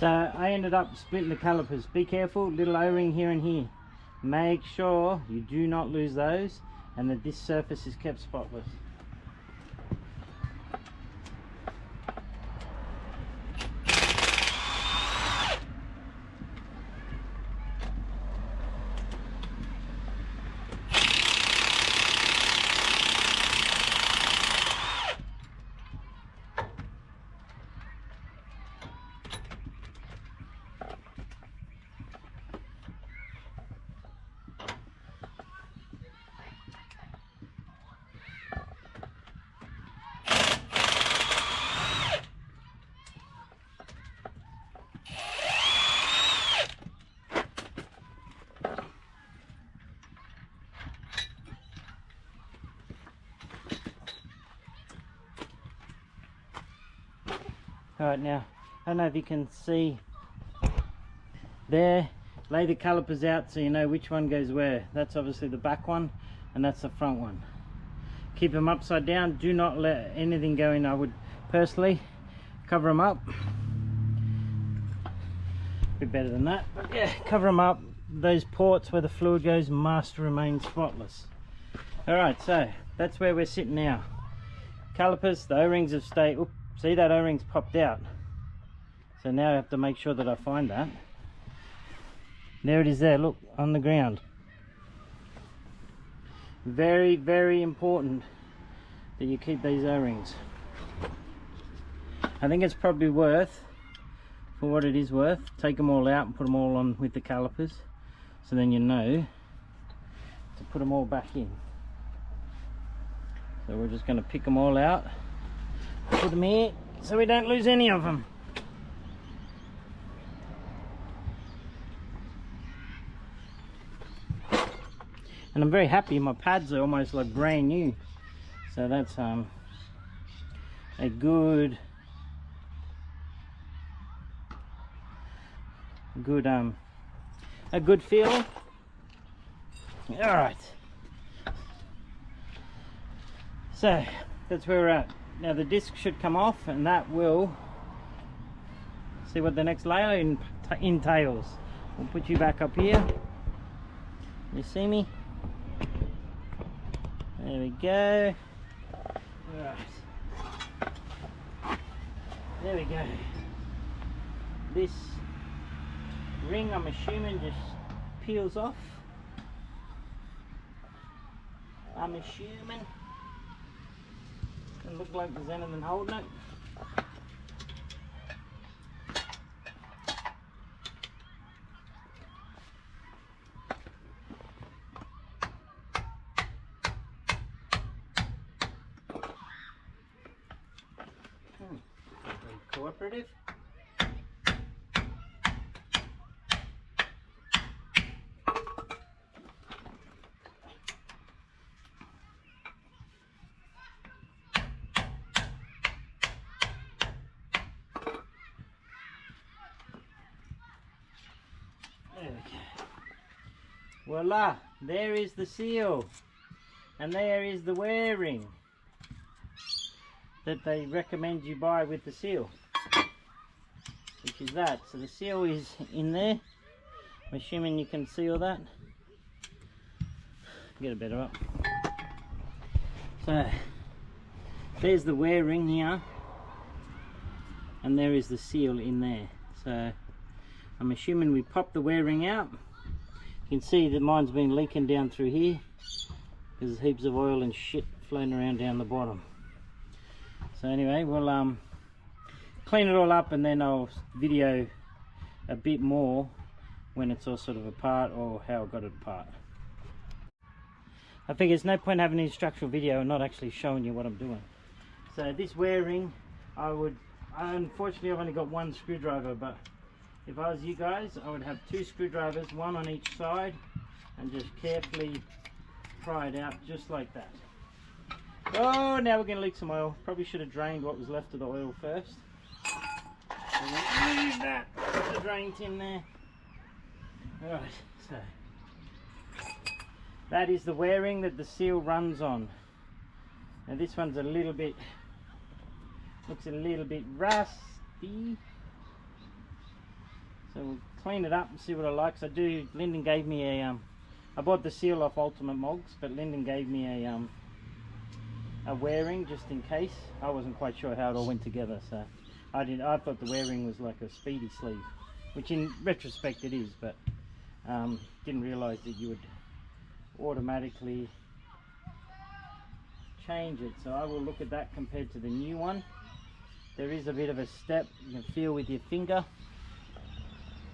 So I ended up splitting the calipers. Be careful, little O-ring here and here. Make sure you do not lose those and that this surface is kept spotless. Alright, now, I don't know if you can see there, lay the calipers out so you know which one goes where. That's obviously the back one and that's the front one. Keep them upside down, do not let anything go in. I would personally cover them up. A bit better than that, but yeah, cover them up. Those ports where the fluid goes must remain spotless. Alright, so that's where we're sitting now. Calipers, the O-rings have stayed. Oops, see that O-ring's popped out. So now I have to make sure that I find that. There it is there, look, on the ground. Very, very important that you keep these O-rings. I think it's probably worth, for what it is worth, take them all out and put them all on with the calipers. So then you know to put them all back in. So we're just going to pick them all out, put them here so we don't lose any of them. And I'm very happy, my pads are almost like brand new, so that's a good feel. All right, so that's where we're at now. The disc should come off and that will see what the next layer entails. We'll put you back up here, you see me. There we go. Right. There we go. This ring, I'm assuming, just peels off. I'm assuming. Doesn't look like there's anything holding it. Cooperative. There we go. Voila, there is the seal and there is the wear ring that they recommend you buy with the seal, which is that. So the seal is in there. I'm assuming you can see all that. Get it better up. So there's the wear ring here and there is the seal in there. So I'm assuming we pop the wear ring out. You can see that mine's been leaking down through here because there's heaps of oil and shit floating around down the bottom. So anyway, we'll clean it all up and then I'll video a bit more when it's all sort of apart or how I got it apart. I figure there's no point having an instructional video and not actually showing you what I'm doing. So this wear ring, unfortunately I've only got one screwdriver, but if I was you guys, I would have two screwdrivers, one on each side, and just carefully pry it out just like that. Oh, now we're going to leak some oil. Probably should have drained what was left of the oil first. Leave that. Put the drain tin there. Alright, so that is the wear ring that the seal runs on. Now this one's a little bit, looks a little bit rusty. So we'll clean it up and see what I like. So Lyndon gave me a I bought the seal off Ultimate Mogs, but Lyndon gave me a wearing just in case. I wasn't quite sure how it all went together, so I thought the wearing was like a speedy sleeve, which in retrospect it is, but didn't realise that you would automatically change it. So I will look at that compared to the new one. There is a bit of a step you can feel with your finger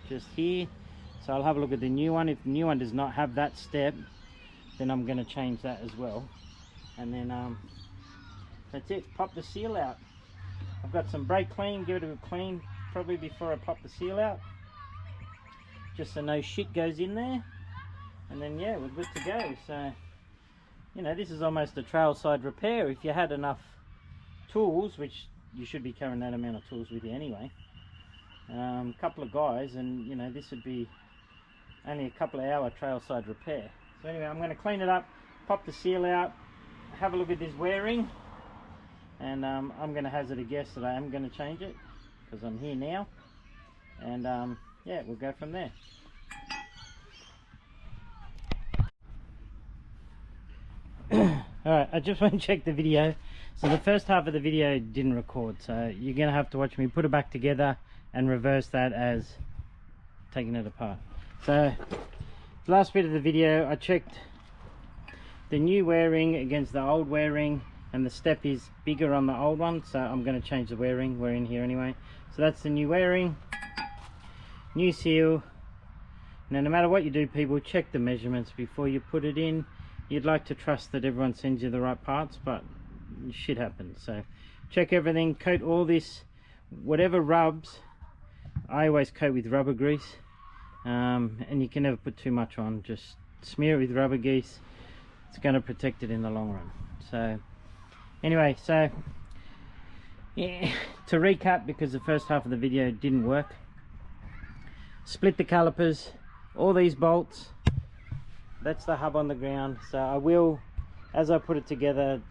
just here, so I'll have a look at the new one. If the new one does not have that step, then I'm going to change that as well. And then that's it. Pop the seal out. I've got some brake clean, give it a clean probably before I pop the seal out, just so no shit goes in there. And then yeah, we're good to go. So you know, this is almost a trail side repair. If you had enough tools, which you should be carrying that amount of tools with you anyway, a couple of guys, and you know, this would be only a couple of hour trail side repair. So anyway, I'm going to clean it up, pop the seal out, have a look at this wearing, and I'm going to hazard a guess that I am going to change it because I'm here now, and yeah, we'll go from there. Alright, I just want to check the video. So the first half of the video didn't record, so you're going to have to watch me put it back together and reverse that as taking it apart. So the last bit of the video, I checked the new wearing against the old wearing, and the step is bigger on the old one, so I'm going to change the wearing. We're in here anyway. So that's the new wearing, new seal. Now no matter what you do, people, check the measurements before you put it in. You'd like to trust that everyone sends you the right parts, but shit happens. So check everything, coat all this, whatever rubs, I always coat with rubber grease, and you can never put too much on. Just smear it with rubber grease. It's going to protect it in the long run. So anyway, so yeah, to recap, because the first half of the video didn't work, split the calipers, all these bolts. That's the hub on the ground. So I will, as I put it together,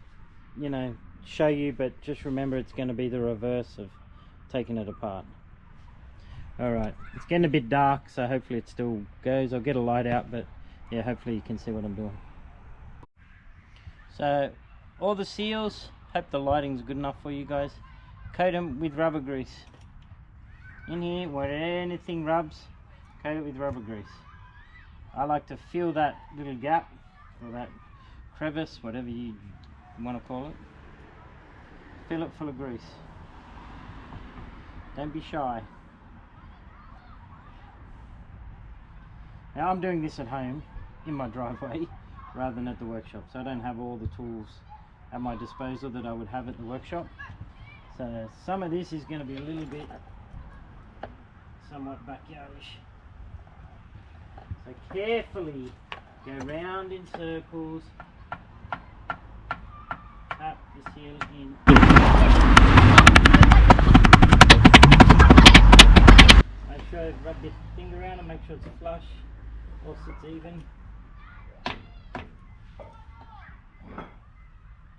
you know, show you, but just remember it's going to be the reverse of taking it apart. Alright, it's getting a bit dark, so hopefully it still goes. I'll get a light out, but yeah, hopefully you can see what I'm doing. So all the seals, hope the lighting's good enough for you guys. Coat them with rubber grease. In here, where anything rubs, coat it with rubber grease. I like to fill that little gap, or that crevice, whatever you want to call it. Fill it full of grease. Don't be shy. Now I'm doing this at home, in my driveway, rather than at the workshop, so I don't have all the tools at my disposal that I would have at the workshop. So some of this is going to be a little bit somewhat backyardish. So carefully go round in circles, tap the seal in. Make sure, rub your finger around and make sure it's flush or sits even.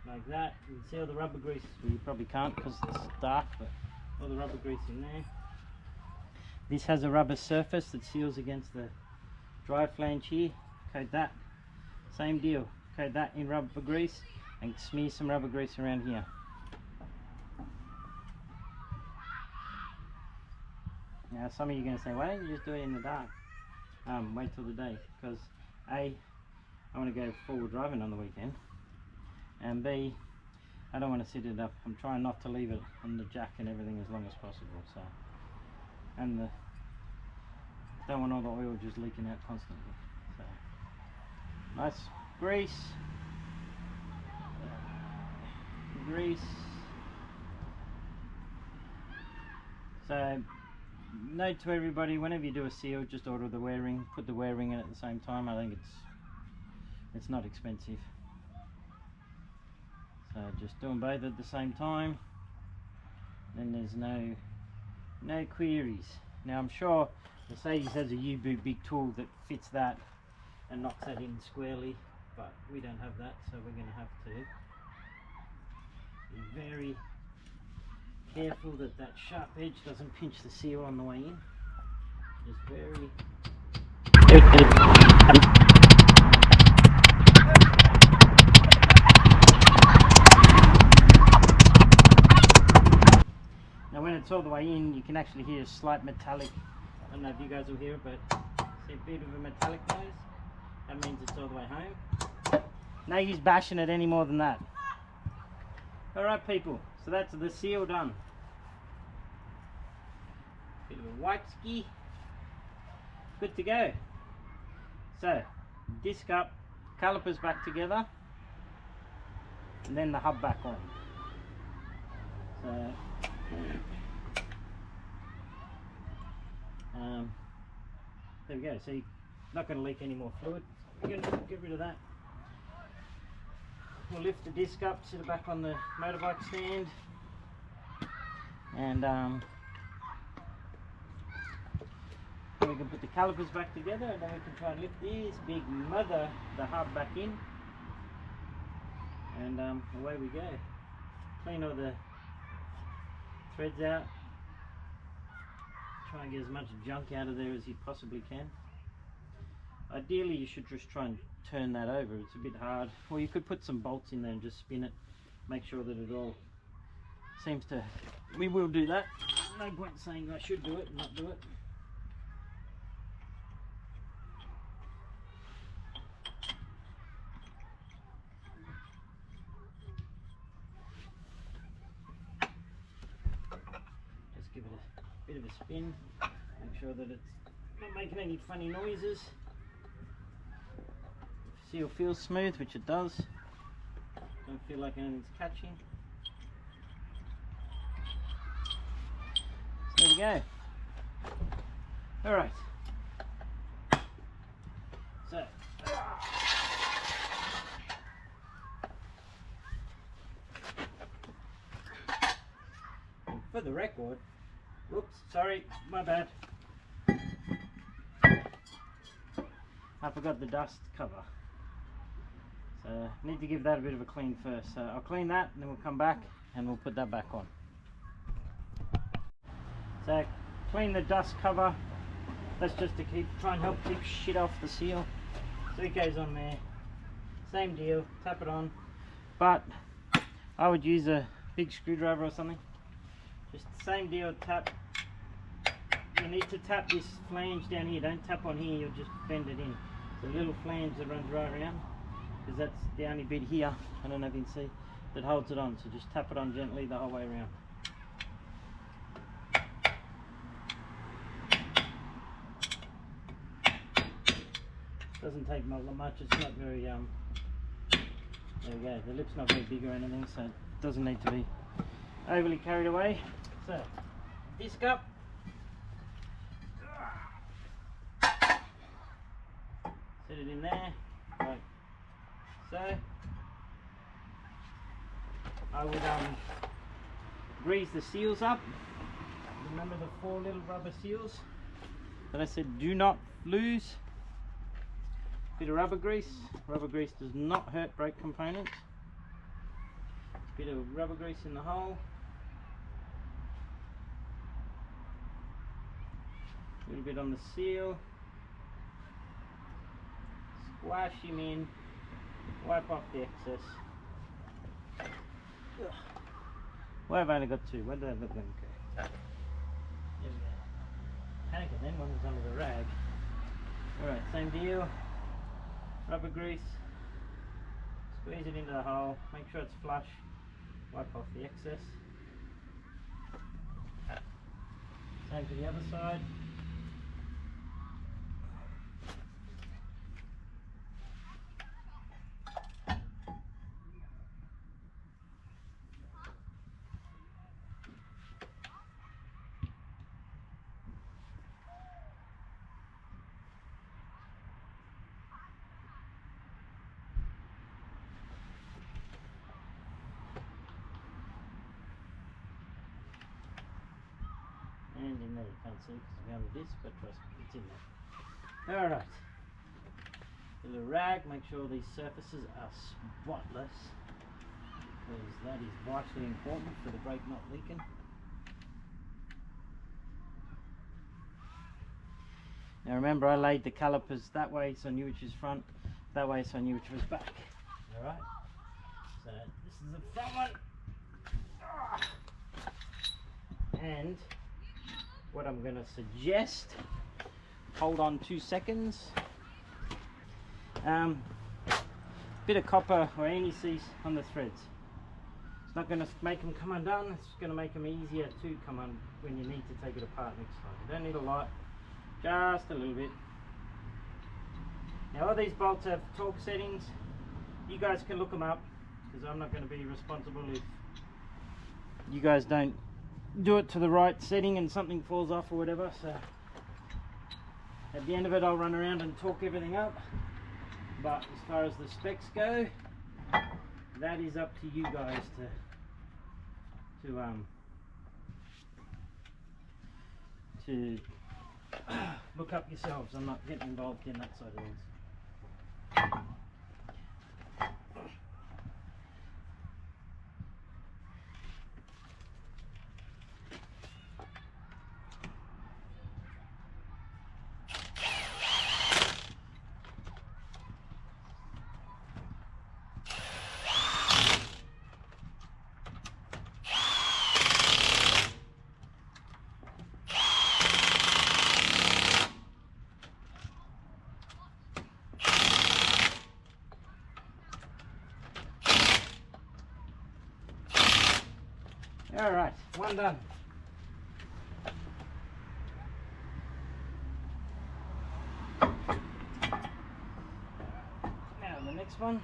Like that. You can see all the rubber grease, well, you probably can't because it's dark, but all the rubber grease in there. This has a rubber surface that seals against the dry flange here. Coat that, same deal, coat that in rubber grease and smear some rubber grease around here. Now some of you are going to say, why don't you just do it in the dark? Wait till the day, because A, I want to go forward driving on the weekend, and B, I don't want to sit it up. I'm trying not to leave it on the jack and everything as long as possible. So, and don't want all the oil just leaking out constantly. So nice grease, grease. So note to everybody, whenever you do a seal, just order the wearing, put the wearing in at the same time. I think it's not expensive. So just doing both at the same time, then there's no queries. Now I'm sure Mercedes has a U-boot big tool that fits that and knocks that in squarely, but we don't have that, so we're going to have to be very careful that that sharp edge doesn't pinch the seal on the way in. Just very... Now when it's all the way in, you can actually hear a slight metallic. I don't know if you guys will hear it, but see a bit of a metallic noise. That means it's all the way home. No use bashing it any more than that. Alright people, so that's the seal done. Bit of a wipe ski. Good to go. So, disc up, calipers back together, and then the hub back on. So, there we go. So you're not going to leak any more fluid. We're going to get rid of that. We'll lift the disc up, sit it back on the motorbike stand, and then we can put the calipers back together, and then we can try and lift this big mother, the hub, back in, and away we go. Clean all the threads out, try and get as much junk out of there as you possibly can. Ideally you should just try and turn that over. It's a bit hard, or you could put some bolts in there and just spin it, make sure that it all seems to... We will do that, no point saying I should do it and not do it. Just give it a bit of a spin, make sure that it's not making any funny noises. Seal feels smooth, which it does. Don't feel like anything's catching. So there we go. Alright. So. And for the record, whoops, sorry, my bad. I forgot the dust cover. So need to give that a bit of a clean first. So I'll clean that and then we'll come back and we'll put that back on. So clean the dust cover. That's just to try and help keep shit off the seal. So it goes on there. Same deal, tap it on. But I would use a big screwdriver or something. Just the same deal, tap. You need to tap this flange down here. Don't tap on here, you'll just bend it in. The little flange that runs right around, because that's the only bit here, I don't know if you can see, that holds it on. So just tap it on gently the whole way around. Doesn't take much, it's not very, there we go, the lip's not very big or anything, so it doesn't need to be overly carried away. So, disc up. Set it in there, like so. I would grease the seals up. Remember the 4 little rubber seals that I said do not lose. Bit of rubber grease. Rubber grease does not hurt brake components. Bit of rubber grease in the hole. A little bit on the seal. Squash him in, wipe off the excess. Ugh. Well, I've only got 2. Where did I look like? Okay. There we go. Panic it then, one was under the rag. Alright, same deal. Rubber grease. Squeeze it into the hole. Make sure it's flush. Wipe off the excess. Same to the other side. And in there, you can't see because it's behind the disc, but trust me, it's in there. Alright. A little rag, make sure these surfaces are spotless, because that is vitally important for the brake not leaking. Now remember, I laid the calipers that way so I knew which was front, that way so I knew which was back. Alright, so this is the front one. And what I'm going to suggest, hold on 2 seconds, bit of copper or anti-seize on the threads. It's not going to make them come undone, it's going to make them easier to come on when you need to take it apart next time. You don't need a lot, just a little bit. Now all these bolts have torque settings. You guys can look them up, because I'm not going to be responsible if you guys don't do it to the right setting and something falls off or whatever. So at the end of it, I'll run around and torque everything up. But as far as the specs go, that is up to you guys to look up yourselves. I'm not getting involved in that side of things. Alright, one done. Now the next one.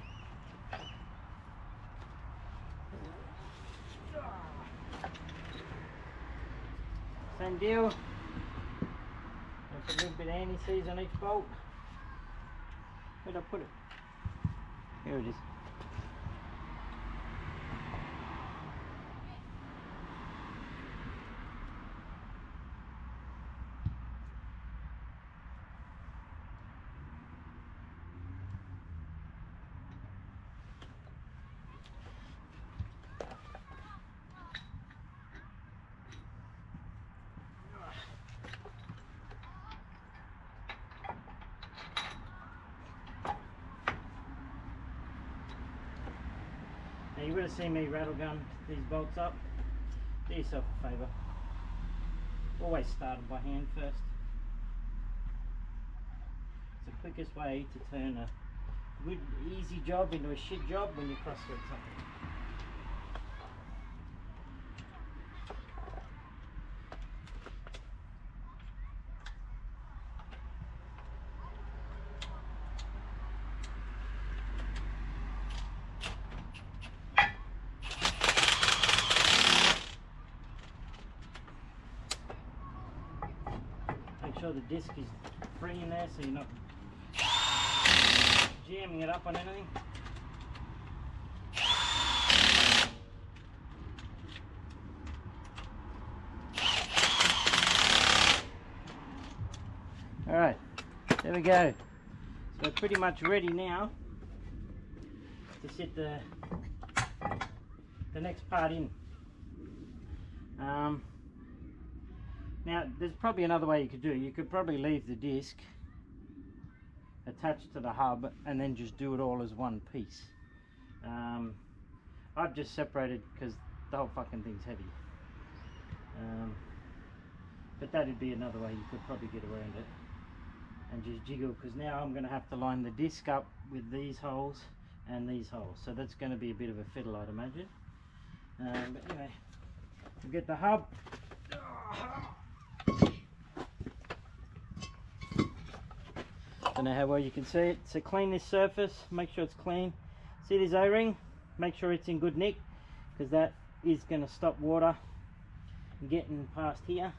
Same deal. There's a little bit of anti-seize on each bolt. Where'd I put it? Here it is. Now you would have seen me rattle gun these bolts up. Do yourself a favour. Always start them by hand first. It's the quickest way to turn a good, easy job into a shit job when you cross thread something. Make sure the disc is free in there so you're not jamming it up on anything. Alright, there we go. So we're pretty much ready now to sit the next part in. Now there's probably another way you could do it. You could probably leave the disc attached to the hub and then just do it all as one piece. I've just separated because the whole fucking thing's heavy. But that'd be another way you could probably get around it and just jiggle, because now I'm going to have to line the disc up with these holes and these holes, so that's going to be a bit of a fiddle, I'd imagine. But anyway, we'll get the hub. Don't know how well you can see it. So clean this surface, make sure it's clean. See this O-ring? Make sure it's in good nick, because that is going to stop water getting past here,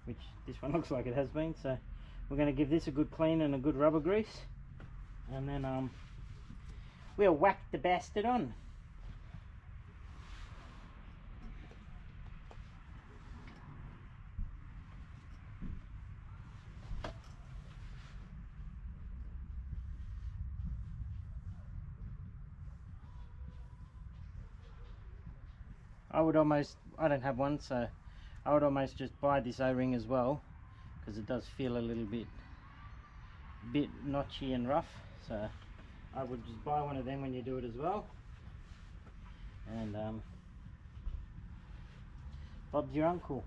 which this one looks like it has been. So we're going to give this a good clean and a good rubber grease, and then we'll whack the bastard on. I don't have one, so I would almost just buy this O-ring as well, because it does feel a little bit bit notchy and rough, so I would just buy one of them when you do it as well. And Bob's your uncle.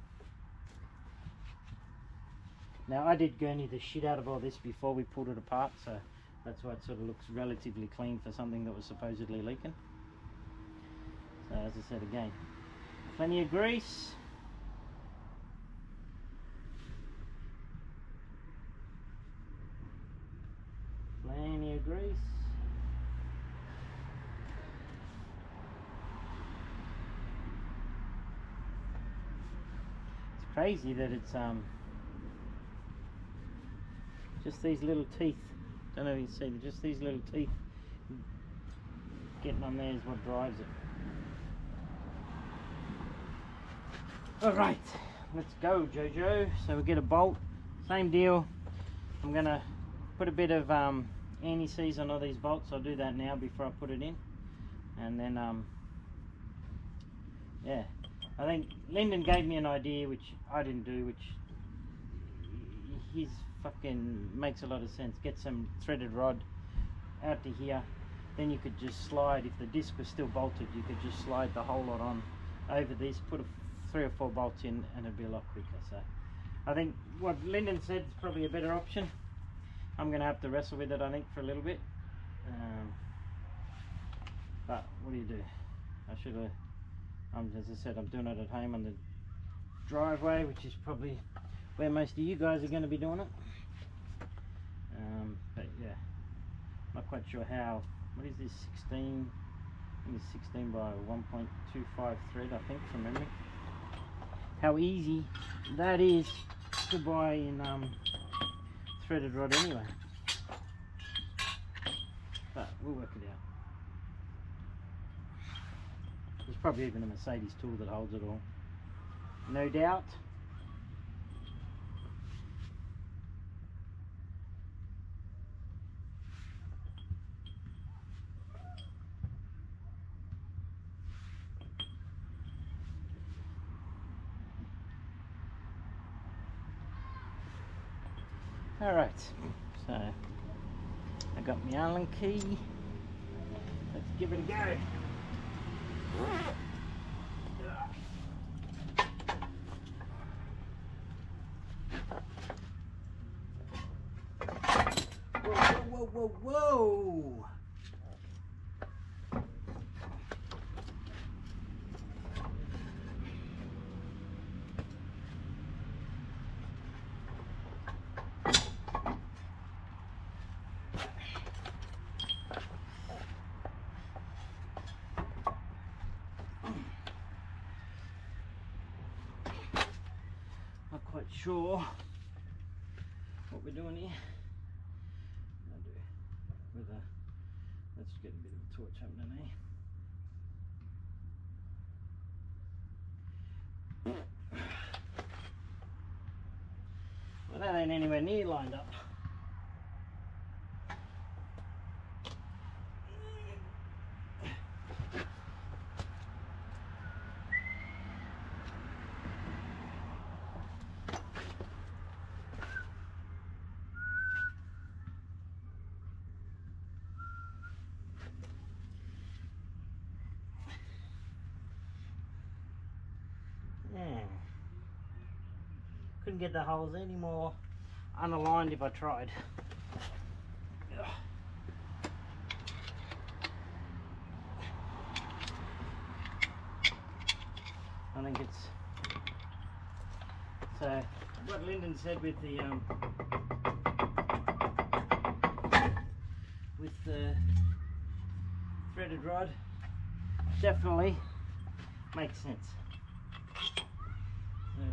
Now I did gurney the shit out of all this before we pulled it apart, so that's why it sort of looks relatively clean for something that was supposedly leaking. So as I said again, plenty of grease. Plenty of grease. It's crazy that it's just these little teeth. Don't know if you can see, just these little teeth getting on there is what drives it. Alright, let's go, Jojo. So we get a bolt, same deal. I'm gonna put a bit of anti-seize on all these bolts. I'll do that now before I put it in. And then yeah, I think Lyndon gave me an idea which I didn't do, which his fucking makes a lot of sense. Get some threaded rod out to here, then you could just slide, if the disc was still bolted, you could just slide the whole lot on over this, put 3 or 4 bolts in, and it'd be a lot quicker. So I think what Lyndon said is probably a better option. I'm going to have to wrestle with it, I think, for a little bit. But what do you do? I should have, as I said, I'm doing it at home on the driveway, which is probably where most of you guys are going to be doing it. But yeah, not quite sure how. What is this, 16? I think it's 16 by 1.25 thread, I think, from memory. How easy that is to buy in threaded rod anyway. But we'll work it out. There's probably even a Mercedes tool that holds it all, no doubt. Alright, so I got my Allen key. Let's give it a go. Whoa, whoa, whoa, whoa! Not quite sure what we're doing here. I'll do with a, let's get a bit of a torch happening here. Well, that ain't anywhere near lined up. Couldn't get the holes any more unaligned if I tried. I think it's so what Lyndon said with the threaded rod definitely makes sense. So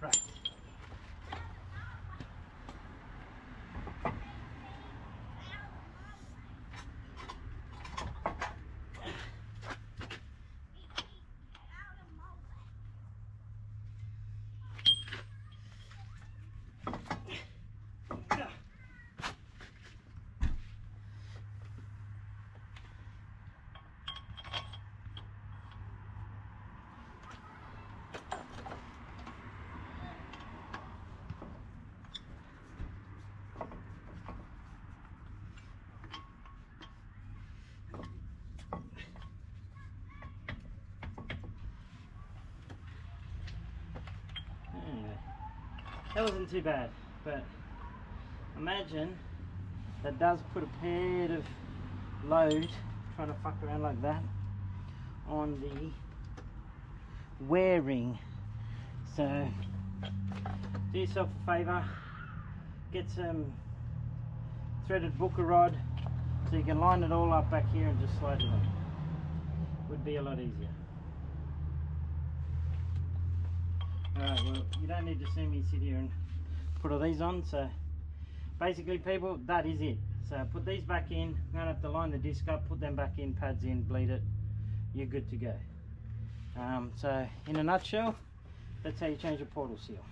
right. that wasn't too bad, but imagine that does put a bit of load, trying to fuck around like that, on the wear ring. So do yourself a favour, get some threaded booker rod so you can line it all up back here and just slide it on. Would be a lot easier. Alright, well, you don't need to see me sit here and put all these on. So basically, people, that is it. So put these back in, I'm going to have to line the disc up, put them back in, pads in, bleed it, you're good to go. So in a nutshell, that's how you change a portal seal.